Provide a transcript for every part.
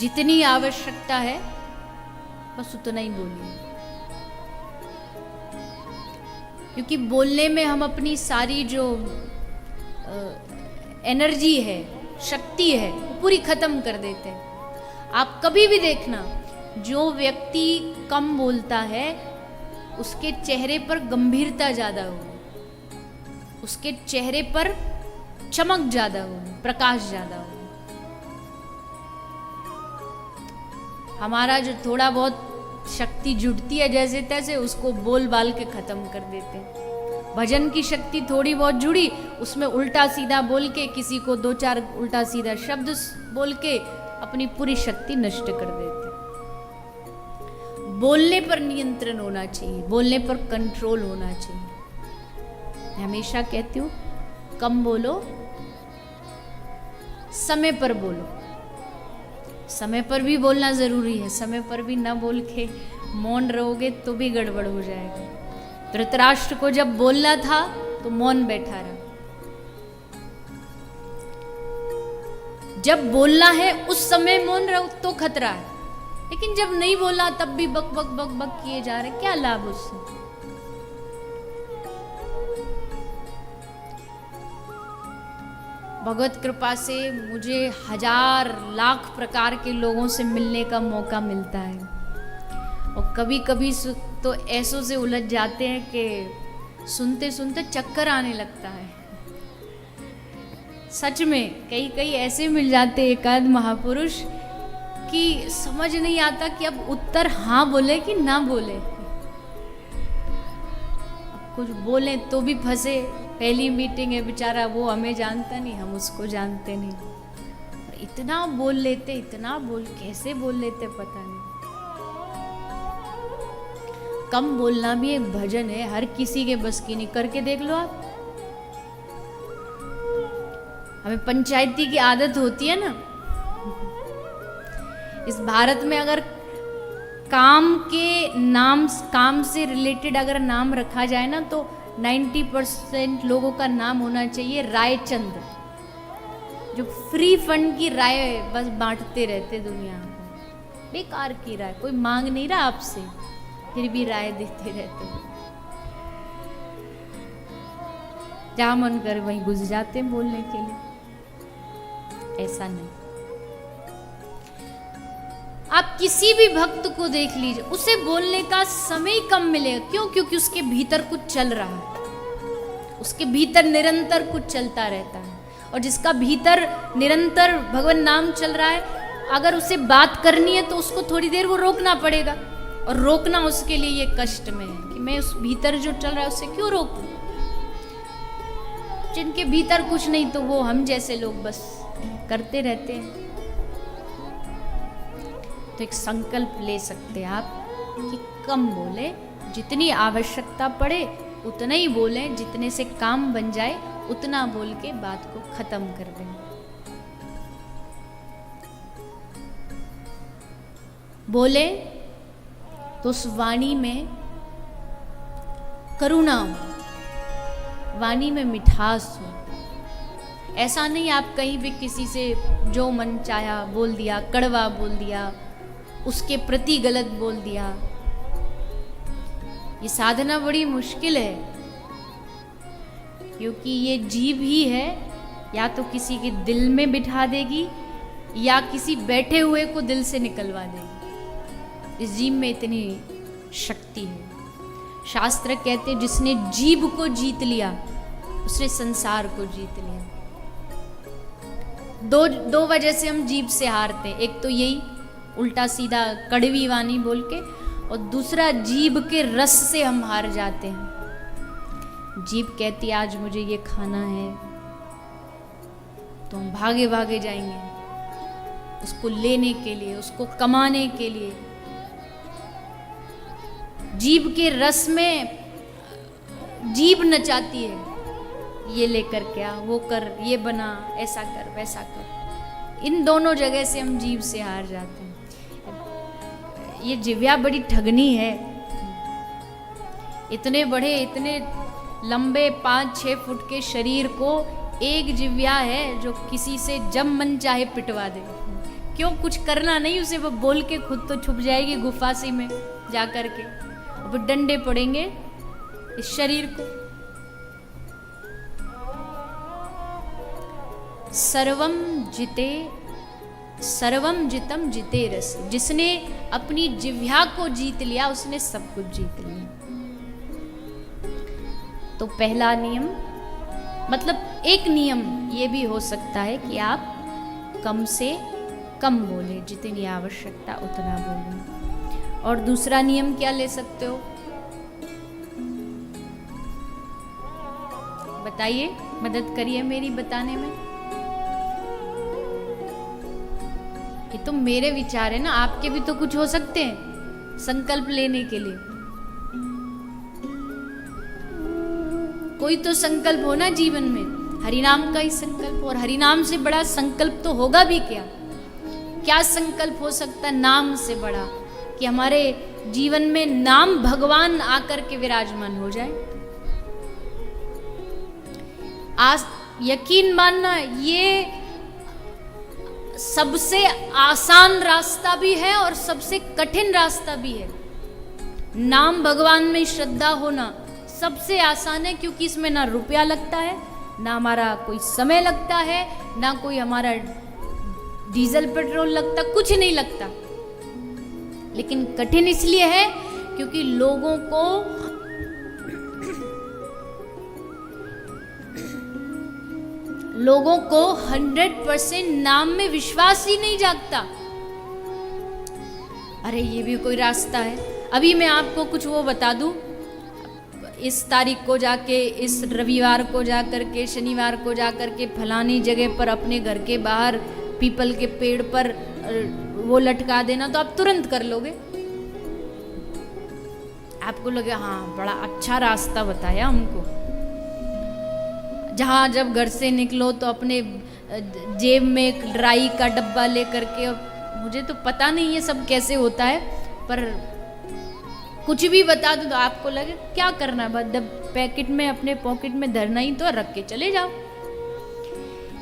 जितनी आवश्यकता है बस उतना ही बोलिए, क्योंकि बोलने में हम अपनी सारी जो एनर्जी है, शक्ति है, वो पूरी खत्म कर देते हैं। आप कभी भी देखना, जो व्यक्ति कम बोलता है उसके चेहरे पर गंभीरता ज्यादा होगी, उसके चेहरे पर चमक ज्यादा होगी, प्रकाश ज्यादा होगी। हमारा जो थोड़ा बहुत शक्ति जुटती है जैसे तैसे, उसको बोल बाल के खत्म कर देते हैं। भजन की शक्ति थोड़ी बहुत जुड़ी, उसमें उल्टा सीधा बोल के, किसी को दो चार उल्टा सीधा शब्द बोल के अपनी पूरी शक्ति नष्ट कर देते हैं। बोलने पर नियंत्रण होना चाहिए, बोलने पर कंट्रोल होना चाहिए। मैं हमेशा कहती हूँ, कम बोलो, समय पर बोलो। समय पर भी बोलना जरूरी है, समय पर भी ना बोल के मौन रहोगे तो भी गड़बड़ हो जाएगा। धृतराष्ट्र को जब बोलना था तो मौन बैठा रहा। जब बोलना है उस समय मौन रहो तो खतरा है, लेकिन जब नहीं बोला तब भी बक बक बक बक किए जा रहे, क्या लाभ उससे। भगवत कृपा से मुझे हजार लाख प्रकार के लोगों से मिलने का मौका मिलता है, और कभी कभी तो ऐसों से उलझ जाते हैं कि सुनते सुनते चक्कर आने लगता है। सच में कई कई ऐसे मिल जाते एकाध महापुरुष कि समझ नहीं आता कि अब उत्तर हाँ बोले कि ना बोले। अब कुछ बोले तो भी फंसे, पहली मीटिंग है बेचारा, वो हमें जानता नहीं, हम उसको जानते नहीं। इतना बोल लेते, इतना बोल, कैसे बोल लेते पता नहीं। कम बोलना भी एक भजन है, हर किसी के बस की नहीं। करके देख लो आप। हमें पंचायती की आदत होती है ना, इस भारत में अगर काम के नाम, काम से रिलेटेड अगर नाम रखा जाए ना, तो 90% लोगों का नाम होना चाहिए रायचंद, जो फ्री फंड की राय बस बांटते रहते दुनिया को। बेकार की राय, कोई मांग नहीं रहा आपसे, फिर भी राय देते रहते। जहां मन कर वहीं घुस जाते हैं बोलने के लिए। ऐसा नहीं। आप किसी भी भक्त को देख लीजिए, उसे बोलने का समय कम मिलेगा। क्यों? क्योंकि उसके भीतर कुछ चल रहा है, उसके भीतर निरंतर कुछ चलता रहता है। और जिसका भीतर निरंतर भगवान नाम चल रहा है, अगर उसे बात करनी है तो उसको थोड़ी देर वो रोकना पड़ेगा, और रोकना उसके लिए ये कष्ट में है कि मैं उस भीतर जो चल रहा है उसे क्यों रोकूं। जिनके भीतर कुछ नहीं तो वो हम जैसे लोग बस करते रहते हैं। तो एक संकल्प ले सकते हैं आप कि कम बोले, जितनी आवश्यकता पड़े उतना ही बोले, जितने से काम बन जाए उतना बोल के बात को खत्म कर दें। बोले तो उस वाणी में करुणा हो, वाणी में मिठास हो। ऐसा नहीं आप कहीं भी किसी से जो मन चाहा बोल दिया, कड़वा बोल दिया, उसके प्रति गलत बोल दिया। ये साधना बड़ी मुश्किल है, क्योंकि ये जीभ ही है, या तो किसी के दिल में बिठा देगी या किसी बैठे हुए को दिल से निकलवा देगी। इस जीभ में इतनी शक्ति है। शास्त्र कहते हैं जिसने जीभ को जीत लिया उसने संसार को जीत लिया। दो वजह से हम जीभ से हारते हैं। एक तो यही उल्टा सीधा कड़वी वाणी बोल के, और दूसरा जीभ के रस से हम हार जाते हैं। जीभ कहती है आज मुझे ये खाना है, तो हम भागे भागे जाएंगे उसको लेने के लिए, उसको कमाने के लिए। जीभ के रस में जीभ नचाती है, ये लेकर क्या, वो कर, ये बना, ऐसा कर, वैसा कर। इन दोनों जगह से हम जीभ से हार जाते हैं। ये जिव्या बड़ी ठगनी है। इतने बड़े, इतने लंबे 5-6 फुट के शरीर को एक जिव्या है जो किसी से जब मन चाहे पिटवा दे। क्यों, कुछ करना नहीं उसे, वो बोल के खुद तो छुप जाएगी गुफा सी में जा कर के। अब डंडे पड़ेंगे इस शरीर को। सर्वम जितम जिते रस, जिसने अपनी जिह्वा को जीत लिया उसने सब कुछ जीत लिया। तो पहला नियम, मतलब एक नियम ये भी हो सकता है कि आप कम से कम बोले, जितनी आवश्यकता उतना बोले। और दूसरा नियम क्या ले सकते हो, बताइए, मदद करिए मेरी बताने में। ये तो मेरे विचार है ना, आपके भी तो कुछ हो सकते हैं संकल्प लेने के लिए। कोई तो संकल्प हो ना जीवन में, हरिनाम का ही संकल्प। और हरिनाम से बड़ा संकल्प तो होगा भी क्या, क्या संकल्प हो सकता है नाम से बड़ा, कि हमारे जीवन में नाम भगवान आकर के विराजमान हो जाए। आज यकीन मानना, ये सबसे आसान रास्ता भी है और सबसे कठिन रास्ता भी है। नाम भगवान में श्रद्धा होना सबसे आसान है, क्योंकि इसमें ना रुपया लगता है, ना हमारा कोई समय लगता है, ना कोई हमारा डीजल पेट्रोल लगता, कुछ नहीं लगता। लेकिन कठिन इसलिए है क्योंकि लोगों को 100% नाम में विश्वास ही नहीं जागता। अरे ये भी कोई रास्ता है। अभी मैं आपको कुछ वो बता दूं, इस तारीख को जाके, इस रविवार को जाकर के, शनिवार को जाकर के फलानी जगह पर अपने घर के बाहर पीपल के पेड़ पर वो लटका देना, तो आप तुरंत कर लोगे। आपको लगे हाँ बड़ा अच्छा रास्ता बताया हमको। जहाँ जब घर से निकलो तो अपने जेब में एक राई का डब्बा लेकर के, और मुझे तो पता नहीं ये सब कैसे होता है, पर कुछ भी बता दो तो आपको लगे क्या करना है, बस पैकेट में अपने पॉकेट में धरना ही तो, रख के चले जाओ।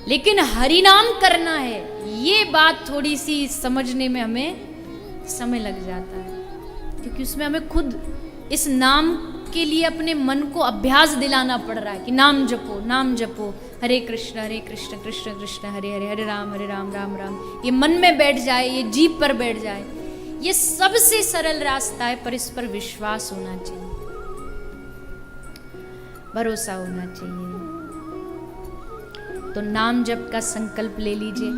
लेकिन हरिनाम करना है, ये बात थोड़ी सी समझने में हमें समय लग जाता है, क्योंकि उसमें हमें खुद इस नाम के लिए अपने मन को अभ्यास दिलाना पड़ रहा है कि नाम जपो, नाम जपो, हरे कृष्ण कृष्ण कृष्ण हरे हरे, हरे राम राम राम। ये मन में बैठ जाए, ये जीभ पर बैठ जाए, ये सबसे सरल रास्ता है, पर इस पर विश्वास होना चाहिए, भरोसा होना चाहिए। तो नाम जप का संकल्प ले लीजिए।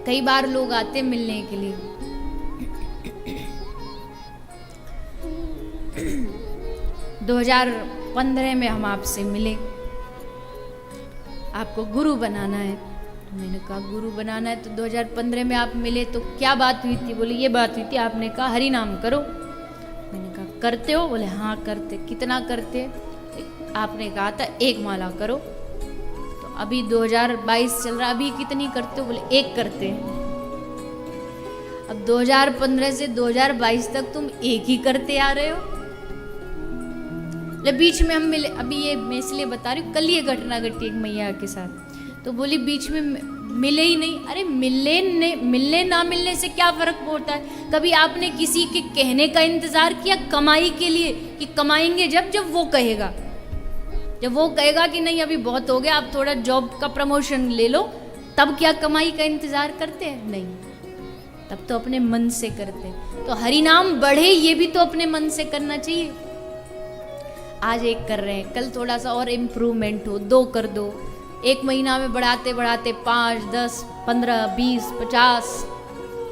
कई बार लोग आते मिलने के लिए, 2015 में हम आपसे मिले, आपको गुरु बनाना है। तो मैंने कहा गुरु बनाना है, तो 2015 में आप मिले तो क्या बात हुई थी? बोले ये बात हुई थी, आपने कहा हरि नाम करो। मैंने कहा करते हो? बोले हाँ करते। कितना करते? आपने कहा था 1 माला करो। तो अभी 2022 चल रहा, अभी कितनी करते हो? बोले 1 करते हैं। अब 2015 से 2022 तक तुम 1 ही करते आ रहे हो। बीच में हम मिले, अभी ये मैं इसलिए बता रही हूँ, कल ये घटना घटी एक मैया के साथ। तो बोली बीच में मिले ही नहीं। अरे मिलने ना मिलने से क्या फर्क पड़ता है? कभी आपने किसी के कहने का इंतजार किया कमाई के लिए, कि कमाएंगे जब वो कहेगा, जब वो कहेगा कि नहीं अभी बहुत हो गया, आप थोड़ा जॉब का प्रमोशन ले लो, तब क्या कमाई का इंतजार करते हैं? नहीं, तब तो अपने मन से करते हैं। तो हरि नाम बढ़े, ये भी तो अपने मन से करना चाहिए। आज 1 कर रहे हैं, कल थोड़ा सा और इम्प्रूवमेंट हो, 2 कर दो। 1 महीना में बढ़ाते बढ़ाते 5, 10, 15, 20, 50,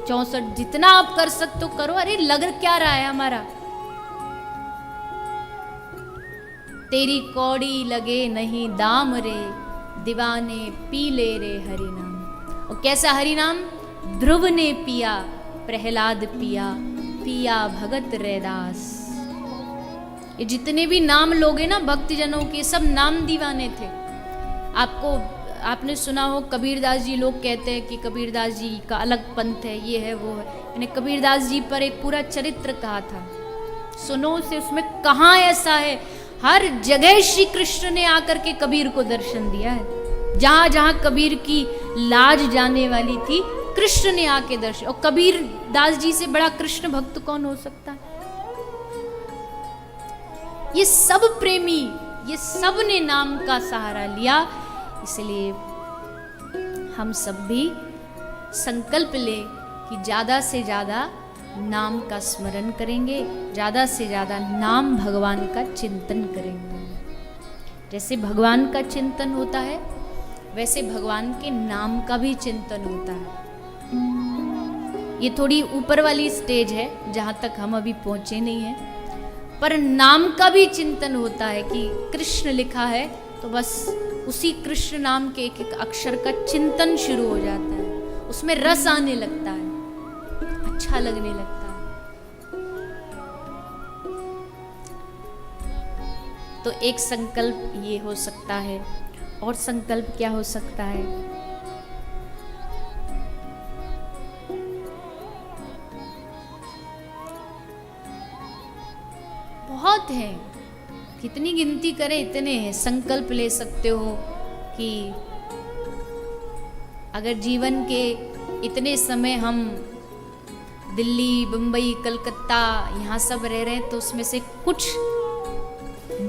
64 जितना आप कर सकते हो करो। अरे लग क्या रहा है हमारा? तेरी कौड़ी लगे नहीं दाम रे, दीवाने पी ले रे हरि नाम। और कैसा हरि नाम? ध्रुव ने पिया, प्रहलाद पिया, पिया भगत रैदास। ये जितने भी नाम लोग हैं ना भक्तजनों के, सब नाम दीवाने थे। आपने सुना हो कबीरदास जी, लोग कहते हैं कि कबीरदास जी का अलग पंथ है, ये है वो है। मैंने कबीरदास जी पर एक पूरा चरित्र कहा था, सुनो से, उसमें कहाँ ऐसा है? हर जगह श्री कृष्ण ने आकर के कबीर को दर्शन दिया है। जहां जहां कबीर की लाज जाने वाली थी, कृष्ण ने आके दर्शन। और कबीर दास जी से बड़ा कृष्ण भक्त कौन हो सकता है? ये सब प्रेमी, ये सब ने नाम का सहारा लिया। इसलिए हम सब भी संकल्प ले कि ज्यादा से ज्यादा नाम का स्मरण करेंगे, ज्यादा से ज्यादा नाम भगवान का चिंतन करेंगे। जैसे भगवान का चिंतन होता है, वैसे भगवान के नाम का भी चिंतन होता है। ये थोड़ी ऊपर वाली स्टेज है जहां तक हम अभी पहुंचे नहीं हैं, पर नाम का भी चिंतन होता है कि कृष्ण लिखा है तो बस उसी कृष्ण नाम के एक एक अक्षर का चिंतन शुरू हो जाता है, उसमें रस आने लगता है, अच्छा लगने लगता है। तो एक संकल्प ये हो सकता है, और संकल्प क्या हो सकता है? बहुत है, कितनी गिनती करें इतने हैं। संकल्प ले सकते हो कि अगर जीवन के इतने समय हम दिल्ली, मुंबई, कलकत्ता यहाँ सब रह रहे हैं, तो उसमें से कुछ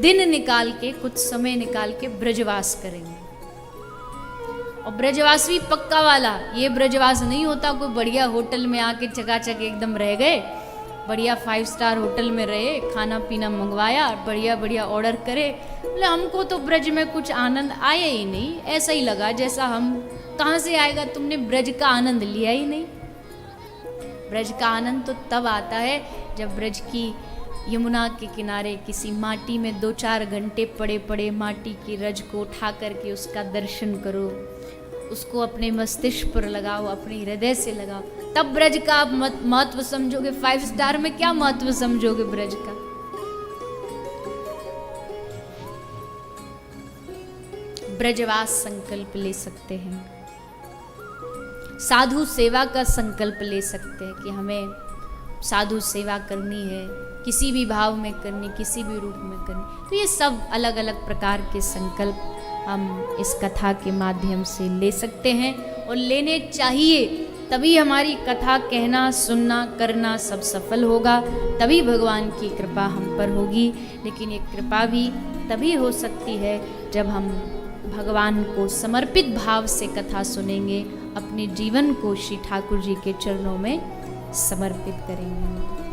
दिन निकाल के, कुछ समय निकाल के ब्रजवास करेंगे। और ब्रजवास भी पक्का वाला, ये ब्रजवास नहीं होता कोई बढ़िया होटल में आके चकाचक एकदम रह गए, बढ़िया 5 स्टार होटल में रहे, खाना पीना मंगवाया, बढ़िया बढ़िया ऑर्डर करे, बोले हमको तो ब्रज में कुछ आनंद आया ही नहीं, ऐसा ही लगा जैसा हम, कहाँ से आएगा, तुमने ब्रज का आनंद लिया ही नहीं। ब्रज का आनंद तो तब आता है जब ब्रज की यमुना के किनारे किसी माटी में 2-4 घंटे पड़े पड़े माटी की रज को उठा करके उसका दर्शन करो, उसको अपने मस्तिष्क पर लगाओ, अपने हृदय से लगाओ, तब ब्रज का आप महत्व समझोगे। 5 स्टार में क्या महत्व समझोगे ब्रज का? ब्रजवास संकल्प ले सकते हैं, साधु सेवा का संकल्प ले सकते हैं कि हमें साधु सेवा करनी है, किसी भी भाव में करनी, किसी भी रूप में करनी। तो ये सब अलग अलग प्रकार के संकल्प हम इस कथा के माध्यम से ले सकते हैं, और लेने चाहिए, तभी हमारी कथा कहना, सुनना, करना सब सफल होगा, तभी भगवान की कृपा हम पर होगी। लेकिन ये कृपा भी तभी हो सकती है जब हम भगवान को समर्पित भाव से कथा सुनेंगे, अपने जीवन को श्री ठाकुर जी के चरणों में समर्पित करेंगे।